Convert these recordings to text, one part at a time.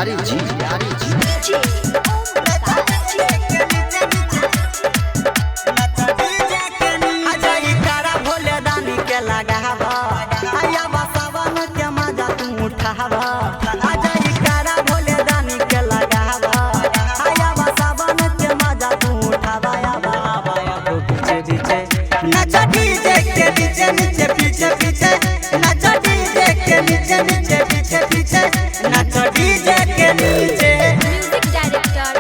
प्यारी जी भोले दानी के लगावा आया बसावन के मजा तू उठावा भोले दानी के लगावा आया बसावन के मजा तू उठावा नचा डीजे के नीचे नीचे पीछे पीछे नचा डीजे के नीचे नीचे पीछे पीछे नचा डीजे के नीचे music director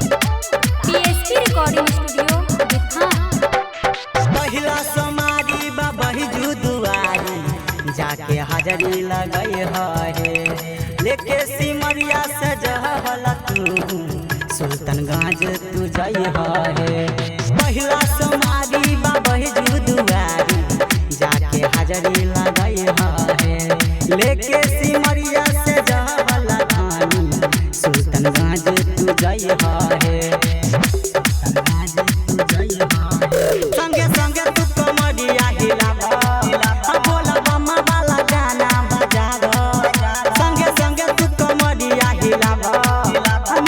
PSP recording studio पहिला समारी बाबही जुदुआरी जाके हाजरी लगई है लेके सिमरिया से जहल तू सुल्तानगंज तू जई है पहिला समारी बाबही जुदुआरी जाके हाजरी लगई है लेके सिमरिया से जहल धानी सुल्तानगंज तू जई है संगे संगे तू कमरिया हिलावा बोला बम्मा वाला गाना बजावा संगे संगे तू कमरिया हिलावा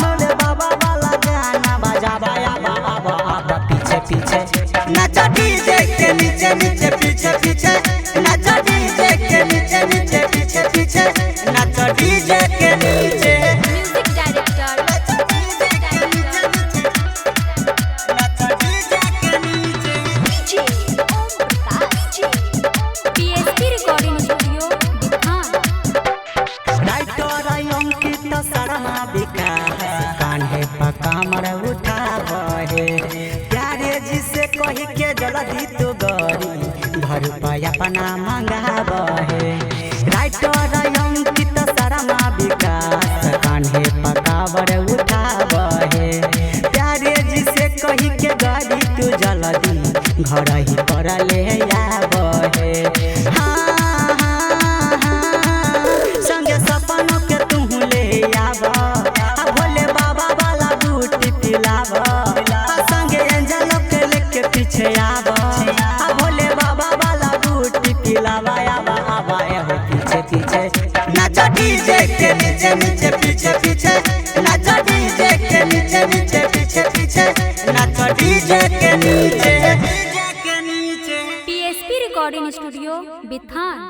मोरे बाबा वाला गाना बजावा बाबा पीछे पीछे नचा डीजे के नीचे नीचे पीछे पीछे नचा डीजे के नीचे नीचे पीछे पीछे नचा डीजे के नीचे music director PSP recording studio writer Ankit Sharma Vikas कान्हे पकामर उठावे प्यारे जी से कही के जल्दी तो गरी घर पर अपना मंगावे राइटर अंकित शर्मा विकास कान्हे पकावर उठावे प्यारे जी से कही के गरी तू जल्दी घर ही पर ले आवे संगे सपनों के तू ले आवा भोले बाबा वाला बूटी पिलावा संगे एंजल के लेके पीछे आवा भोले बाबा वाला बूटी पिलावा आवा हो पीछे पीछे नचा डीजे के नीचे नीचे पीछे पीछे नचा डीजे के नीचे नीचे पीछे पीछे नचा डीजे के नीचे पीएसपी रिकॉर्डिंग स्टूडियो बिथान।